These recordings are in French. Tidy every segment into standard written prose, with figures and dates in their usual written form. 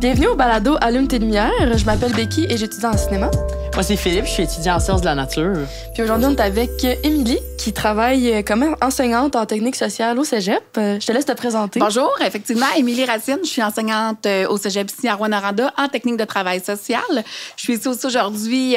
Bienvenue au balado Allume tes lumières. Je m'appelle Becky et j'étudie en cinéma. Moi, c'est Philippe, je suis étudiant en sciences de la nature. Puis aujourd'hui, on est avec Émilie, qui travaille comme enseignante en technique sociale au cégep. Je te laisse te présenter. Bonjour, effectivement, Émilie Racine. Je suis enseignante au cégep ici à Rouyn-Noranda en technique de travail social. Je suis ici aussi aujourd'hui,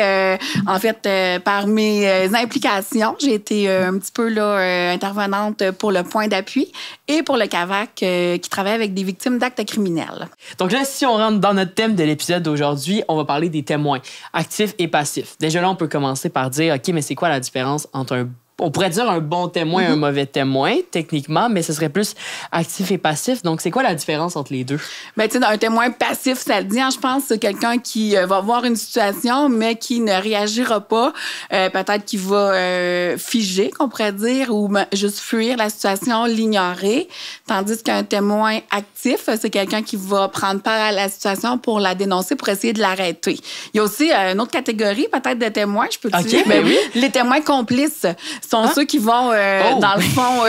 par mes implications. J'ai été un petit peu intervenante pour le point d'appui et pour le CAVAC qui travaille avec des victimes d'actes criminels. Donc là, si on rentre dans notre thème de l'épisode d'aujourd'hui, on va parler des témoins, actifs et passifs. Déjà là, on peut commencer par dire, OK, mais c'est quoi la différence entre on pourrait dire un bon témoin et un mauvais témoin, techniquement, mais ce serait plus actif et passif. Donc, c'est quoi la différence entre les deux? Ben, tu sais, un témoin passif, ça le dit, je pense, c'est quelqu'un qui va voir une situation, mais qui ne réagira pas. Peut-être qu'il va figer, qu'on pourrait dire, ou juste fuir la situation, l'ignorer. Tandis qu'un témoin actif, c'est quelqu'un qui va prendre part à la situation pour la dénoncer, pour essayer de l'arrêter. Il y a aussi une autre catégorie, peut-être, de témoins, je peux te dire. Ben oui. Les témoins complices sont ceux qui vont, dans le fond,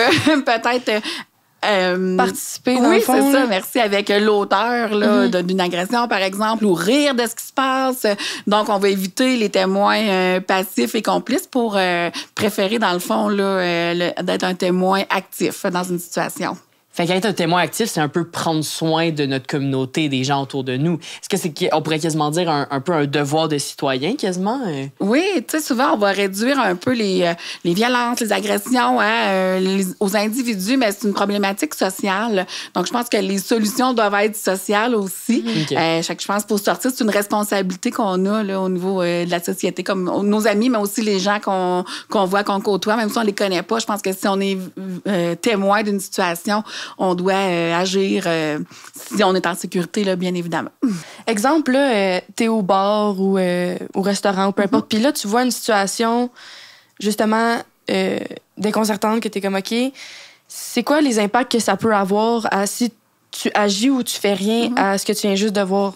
peut-être... participer dans oui, le fond. c'est ça, merci, avec l'auteur d'une agression, par exemple, ou rire de ce qui se passe. Donc, on va éviter les témoins passifs et complices pour préférer, dans le fond, d'être un témoin actif dans une situation. Fait qu'être un témoin actif, c'est un peu prendre soin de notre communauté, des gens autour de nous. Est-ce que on pourrait quasiment dire un peu un devoir de citoyen, quasiment? Oui, tu sais, souvent, on va réduire un peu les violences, les agressions aux individus, mais c'est une problématique sociale. Donc, je pense que les solutions doivent être sociales aussi. Okay. Je pense, pour sortir, c'est une responsabilité qu'on a là, au niveau de la société, comme nos amis, mais aussi les gens qu'on voit, qu'on côtoie, même si on les connaît pas. Je pense que si on est témoin d'une situation, on doit agir si on est en sécurité, là, bien évidemment. Exemple, là, t'es au bar ou au restaurant ou peu importe, puis là, tu vois une situation, justement, déconcertante, que t'es comme, OK, c'est quoi les impacts que ça peut avoir si tu agis ou tu fais rien à ce que tu viens juste de voir?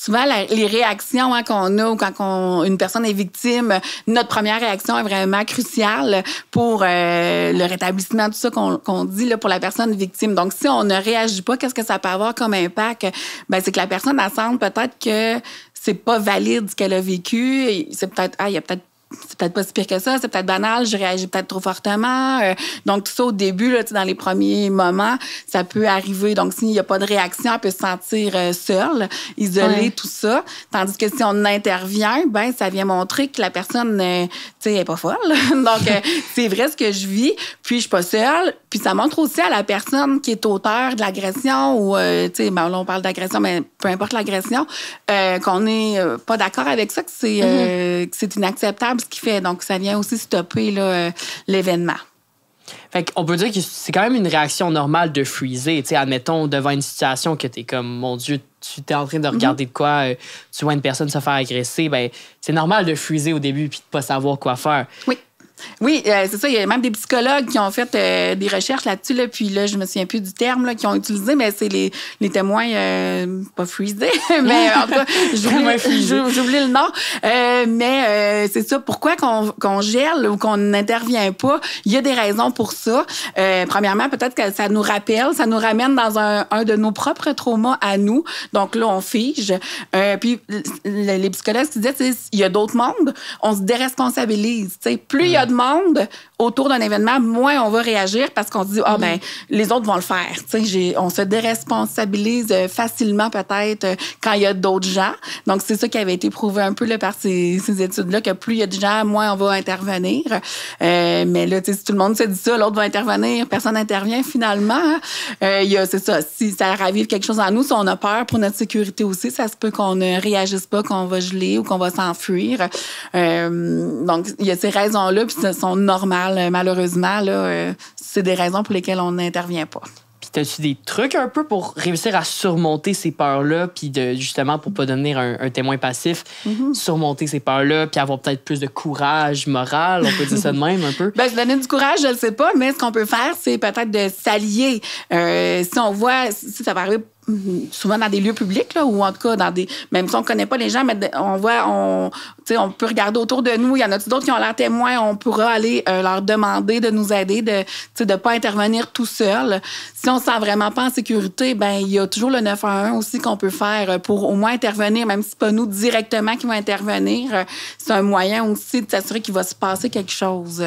Souvent, les réactions qu'on a ou quand une personne est victime, notre première réaction est vraiment cruciale pour le rétablissement de tout ça qu'on dit là, pour la personne victime. Donc, si on ne réagit pas, qu'est-ce que ça peut avoir comme impact? Ben, c'est que la personne, elle sent peut-être que c'est pas valide ce qu'elle a vécu. Et c'est peut-être, c'est peut-être pas si pire que ça, c'est peut-être banal, je réagis peut-être trop fortement. Donc, tout ça, au début, là, dans les premiers moments, ça peut arriver. Donc, s'il n'y a pas de réaction, elle peut se sentir seule, isolée, tout ça. Tandis que si on intervient, ben ça vient montrer que la personne, tu sais, elle est pas folle. Donc, c'est vrai ce que je vis, puis je suis pas seule. Puis ça montre aussi à la personne qui est auteur de l'agression ou, tu sais, ben, là, on parle d'agression, mais peu importe l'agression, qu'on n'est pas d'accord avec ça, que c'est inacceptable ce qu'il fait. Donc, ça vient aussi stopper l'événement. Fait qu'on peut dire que c'est quand même une réaction normale de freezer. Tu sais, admettons, devant une situation que t'es comme, mon Dieu, tu t'es en train de regarder de quoi, tu vois une personne se faire agresser, ben c'est normal de freezer au début puis de pas savoir quoi faire. Oui, c'est ça. Il y a même des psychologues qui ont fait des recherches là-dessus, là, puis là, je me souviens plus du terme là, qu'ils ont utilisé, mais c'est les témoins, pas freezés, mais en tout cas, j'oublie le nom. Mais c'est ça. Pourquoi qu'on gèle ou qu'on n'intervient pas? Il y a des raisons pour ça. Premièrement, peut-être que ça nous rappelle, ça nous ramène dans un de nos propres traumas à nous. Donc là, on fige. Puis les psychologues se disaient, il y a d'autres mondes, on se déresponsabilise. Plus il y a de monde autour d'un événement, moins on va réagir parce qu'on se dit, ben, les autres vont le faire. On se déresponsabilise facilement peut-être quand il y a d'autres gens. Donc, c'est ça qui avait été prouvé un peu là, par ces études-là, que plus il y a de gens, moins on va intervenir. Mais là, si tout le monde se dit ça, l'autre va intervenir, personne n'intervient finalement. C'est ça, si ça ravive quelque chose en nous, si on a peur pour notre sécurité aussi, ça se peut qu'on ne réagisse pas, qu'on va geler ou qu'on va s'enfuir. Donc, il y a ces raisons-là, puis elles sont normales, malheureusement. Là, c'est des raisons pour lesquelles on n'intervient pas. Puis t'as-tu des trucs un peu pour réussir à surmonter ces peurs-là, puis justement, pour pas devenir un témoin passif, surmonter ces peurs-là, puis avoir peut-être plus de courage moral, on peut dire ça de même un peu? Ben, se donner du courage, je le sais pas, mais ce qu'on peut faire, c'est peut-être de s'allier. Si on voit, si ça va arriver souvent dans des lieux publics, là, ou en tout cas, même si on ne connaît pas les gens, mais on peut regarder autour de nous. Il y en a d'autres qui ont l'air témoins. On pourra aller leur demander de nous aider, de ne pas intervenir tout seul. Si on ne se sent vraiment pas en sécurité, ben il y a toujours le 911 aussi qu'on peut faire pour au moins intervenir, même si ce n'est pas nous directement qui vont intervenir. C'est un moyen aussi de s'assurer qu'il va se passer quelque chose.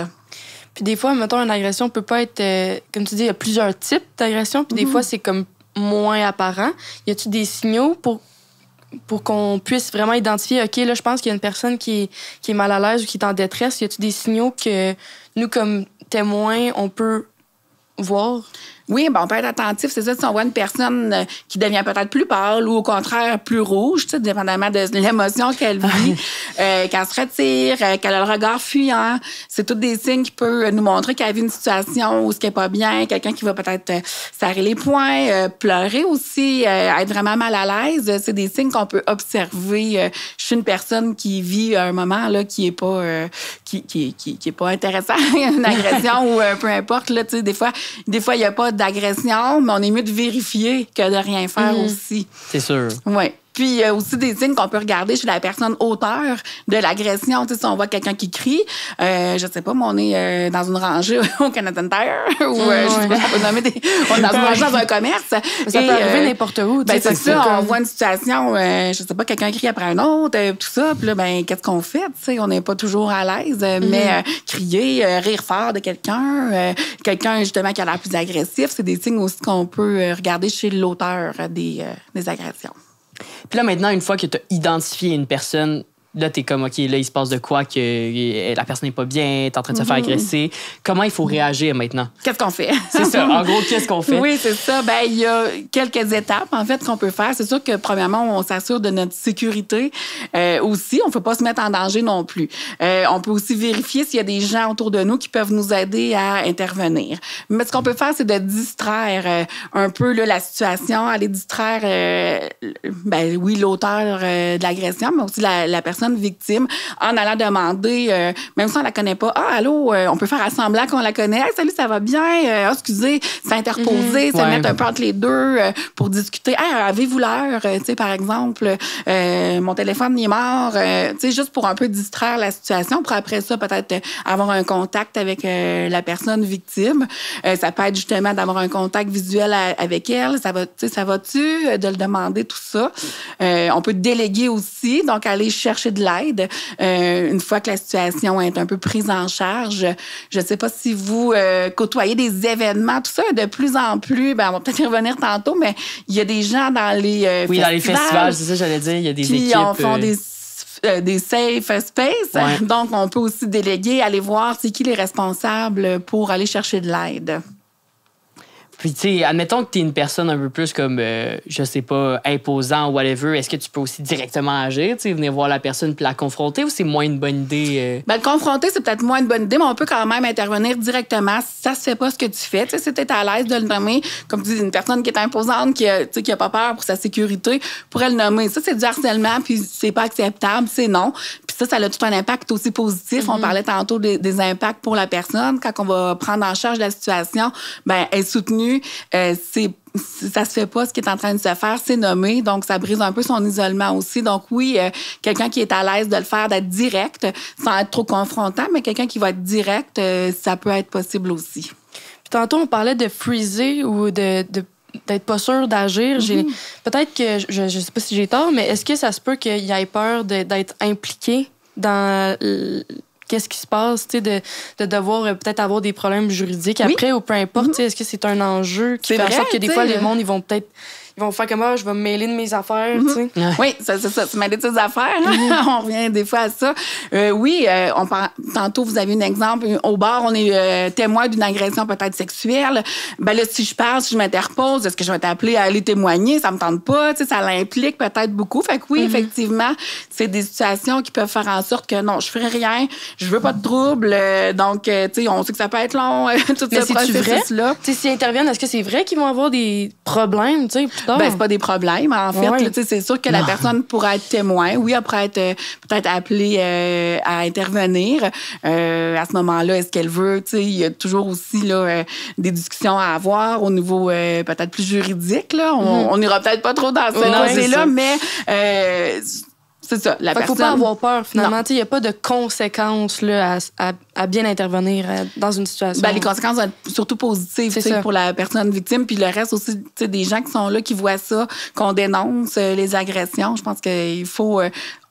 Puis des fois, mettons, une agression peut pas être... comme tu dis, il y a plusieurs types d'agressions. Puis des fois, c'est comme moins apparent. Y a-tu des signaux pour qu'on puisse vraiment identifier, OK, là, je pense qu'il y a une personne qui est mal à l'aise ou qui est en détresse. Y a-tu des signaux que nous, comme témoins, on peut voir? Oui, on peut être attentif. C'est ça, si on voit une personne qui devient peut-être plus pâle ou au contraire plus rouge, dépendamment de l'émotion qu'elle vit, qu'elle se retire, qu'elle a le regard fuyant. C'est tous des signes qui peuvent nous montrer qu'elle vit une situation où ce qui n'est pas bien, quelqu'un qui va peut-être serrer les poings, pleurer aussi, être vraiment mal à l'aise. C'est des signes qu'on peut observer chez une personne qui vit un moment là, qui est pas qui est pas intéressant, une agression ou peu importe. Là, des fois, il n'y a pas d'agression, mais on est mieux de vérifier que de rien faire aussi. C'est sûr. Oui. Puis, il y a aussi des signes qu'on peut regarder chez la personne auteur de l'agression. Tu sais, si on voit quelqu'un qui crie, je sais pas, mais on est dans une rangée au Canadian Tire ou, je sais pas, on peut nommer on est dans une rangée dans un commerce. Ça peut arriver n'importe où. Ben, c'est ça, on voit une situation, je sais pas, quelqu'un crie après un autre, tout ça, puis là, ben, qu'est-ce qu'on fait? Tu sais, on n'est pas toujours à l'aise, mais crier, rire fort de quelqu'un, quelqu'un, justement, qui a l'air plus agressif, c'est des signes aussi qu'on peut regarder chez l'auteur des agressions. Puis là, maintenant, une fois que tu as identifié une personne, là, t'es comme, OK, là, il se passe de quoi, que la personne n'est pas bien, t'es en train de se faire agresser. Comment il faut réagir maintenant? Qu'est-ce qu'on fait? C'est ça. En gros, qu'est-ce qu'on fait? Oui, c'est ça. Ben, il y a quelques étapes, en fait, qu'on peut faire. C'est sûr que, premièrement, on s'assure de notre sécurité. Aussi, on ne peut pas se mettre en danger non plus. On peut aussi vérifier s'il y a des gens autour de nous qui peuvent nous aider à intervenir. Mais ce qu'on peut faire, c'est de distraire un peu là, la situation, aller distraire, l'auteur de l'agression, mais aussi la personne victime, en allant demander, même si on la connaît pas, allô, on peut faire semblant qu'on la connaît. Hey, salut, ça va bien? Excusez, s'interposer, se mettre un peu entre les deux pour discuter. Hey, avez-vous l'heure? Tu sais, par exemple, mon téléphone il est mort. Tu sais, juste pour un peu distraire la situation, pour après ça, peut-être avoir un contact avec la personne victime. Ça peut être justement d'avoir un contact visuel avec elle. Ça va-tu? De le demander, tout ça. On peut déléguer aussi, donc aller chercher de l'aide une fois que la situation est un peu prise en charge. Je ne sais pas si vous côtoyez des événements, tout ça, de plus en plus, on va peut-être y revenir tantôt, mais il y a des gens dans les festivals. Oui, dans les festivals, c'est ça, j'allais dire, il y a des équipes. Qui font des safe space. Ouais. Donc, on peut aussi déléguer, aller voir c'est qui les responsables pour aller chercher de l'aide. Puis, tu sais, admettons que tu es une personne un peu plus comme, je sais pas, imposant ou whatever, est-ce que tu peux aussi directement agir, tu sais, venir voir la personne puis la confronter ou c'est moins une bonne idée? Le confronter, c'est peut-être moins une bonne idée, mais on peut quand même intervenir directement si ça se fait pas ce que tu fais. Tu sais, si tu es à l'aise de le nommer, comme tu dis, une personne qui est imposante, qui a pas peur pour sa sécurité, pourrait le nommer. Ça, c'est du harcèlement, puis c'est pas acceptable, c'est non. Puis ça a tout un impact aussi positif. On parlait tantôt des impacts pour la personne. Quand on va prendre en charge la situation, elle est soutenue. Ça se fait pas ce qui est en train de se faire, c'est nommé, donc ça brise un peu son isolement aussi. Donc oui, quelqu'un qui est à l'aise de le faire, d'être direct, sans être trop confrontant, mais quelqu'un qui va être direct, ça peut être possible aussi. Puis tantôt, on parlait de freezer ou d'être pas sûr d'agir. Peut-être que, je sais pas si j'ai tort, mais est-ce que ça se peut qu'il y ait peur d'être impliqué dans qu'est-ce qui se passe, tu sais, de devoir peut-être avoir des problèmes juridiques après ou peu importe, est-ce que c'est un enjeu qui fait en sorte que des fois, les mondes, ils vont faire comme je vais me mêler de mes affaires, tu sais. Oui, c'est ça, se mêler de ses affaires. On revient des fois à ça. Tantôt, vous avez un exemple. Au bar, on est témoin d'une agression peut-être sexuelle. Là, si je parle, si je m'interpose, est-ce que je vais t'appeler à aller témoigner? Ça me tente pas, tu sais, ça l'implique peut-être beaucoup. Fait que oui, effectivement, c'est des situations qui peuvent faire en sorte que non, je ferai rien, je veux pas de trouble. Donc, tu sais, on sait que ça peut être long, tout ce processus-là. Tu sais, s'ils interviennent, est-ce que c'est vrai qu'ils vont avoir des problèmes, tu sais, plus tard. Ben, c'est pas des problèmes, en fait. Ouais. Là, c'est sûr que la personne pourrait être témoin. Oui, elle pourrait être peut-être appelée à intervenir. À ce moment-là, est-ce qu'elle veut? Tu sais, il y a toujours aussi là, des discussions à avoir au niveau peut-être plus juridique. Là. On n'ira peut-être pas trop dans ce côté-là, mais... c'est ça, la personne... Faut pas avoir peur, finalement. Il n'y a pas de conséquences là, à bien intervenir dans une situation. Ben, les conséquences vont être surtout positives pour la personne victime. Puis le reste aussi, des gens qui sont là, qui voient ça, qu'on dénonce les agressions. Je pense qu'il faut...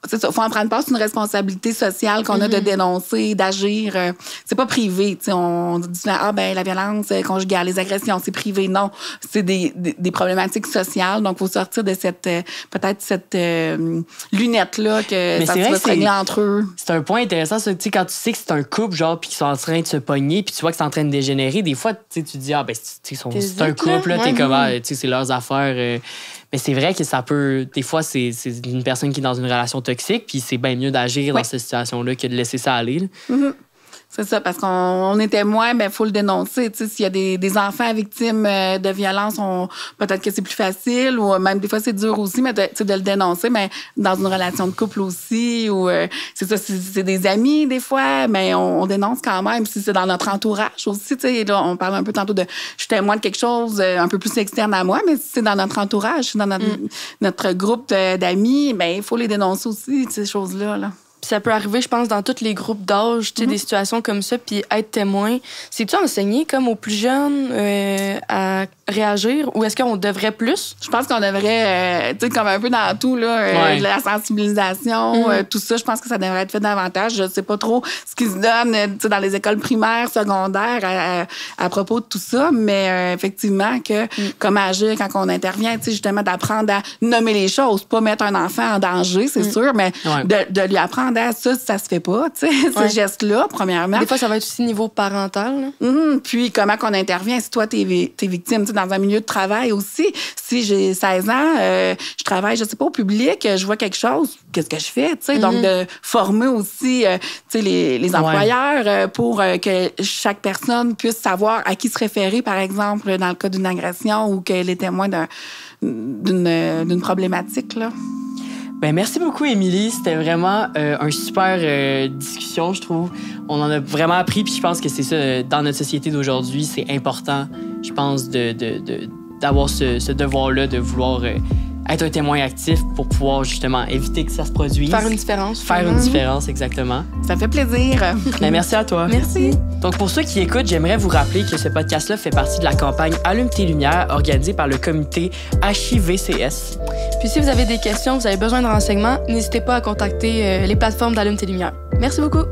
c'est ça, faut en prendre part, c'est une responsabilité sociale qu'on a de dénoncer, d'agir. C'est pas privé, tu sais, on dit la violence conjugale, les agressions, c'est privé. Non, c'est des problématiques sociales, donc faut sortir de cette peut-être cette lunette là que ça va se régler entre eux. C'est un point intéressant, ça, tu sais, quand tu sais que c'est un couple genre puis qu'ils sont en train de se pogner, puis tu vois que c'est en train de dégénérer, des fois tu te dis c'est un couple là, t'es comme tu sais c'est leurs affaires. Mais c'est vrai que ça peut... Des fois, c'est une personne qui est dans une relation toxique, puis c'est bien mieux d'agir dans cette situation-là que de laisser ça aller. C'est ça, parce qu'on est témoin, ben faut le dénoncer. Tu sais, s'il y a des enfants victimes de violence, peut-être que c'est plus facile, ou même des fois c'est dur aussi, mais de le dénoncer, mais dans une relation de couple aussi, ou c'est ça, c'est des amis des fois, mais on dénonce quand même. Si c'est dans notre entourage aussi, tu sais, là, on parle un peu tantôt de je suis témoin de quelque chose un peu plus externe à moi, mais si c'est dans notre entourage, dans notre groupe d'amis, ben il faut les dénoncer aussi, ces choses-là, là. Puis ça peut arriver, je pense, dans tous les groupes d'âge, tu sais, des situations comme ça, puis être témoin. C'est-tu enseigné comme aux plus jeunes à réagir, ou est-ce qu'on devrait plus? Je pense qu'on devrait, tu sais, comme un peu dans tout, là, la sensibilisation, tout ça, je pense que ça devrait être fait davantage. Je sais pas trop ce qui se donne, tu sais, dans les écoles primaires, secondaires, à propos de tout ça, mais effectivement, que comment agir quand on intervient, tu sais, justement, d'apprendre à nommer les choses, pas mettre un enfant en danger, c'est sûr, mais de lui apprendre ça se fait pas, tu sais, ce geste-là, premièrement. Des fois, ça va être aussi niveau parental. Puis, comment qu'on intervient si toi, t'es victime, tu sais, dans un milieu de travail aussi. Si j'ai 16 ans, je travaille, je sais pas, au public, je vois quelque chose, qu'est-ce que je fais, tu sais? Donc, de former aussi, tu sais, les employeurs pour que chaque personne puisse savoir à qui se référer, par exemple, dans le cas d'une agression ou qu'elle est témoin d'une problématique, là. Ben, merci beaucoup, Émilie. C'était vraiment une super discussion, je trouve. On en a vraiment appris, puis je pense que c'est ça, dans notre société d'aujourd'hui, c'est important, je pense, d'avoir ce devoir-là, de vouloir être un témoin actif pour pouvoir, justement, éviter que ça se produise. Faire une différence. Faire une différence, exactement. Ça fait plaisir. Ben, merci à toi. Merci. Donc, pour ceux qui écoutent, j'aimerais vous rappeler que ce podcast-là fait partie de la campagne Allume tes lumières organisée par le comité HIVCS. Puis si vous avez des questions, vous avez besoin de renseignements, n'hésitez pas à contacter les plateformes d'Allume tes lumières. Merci beaucoup.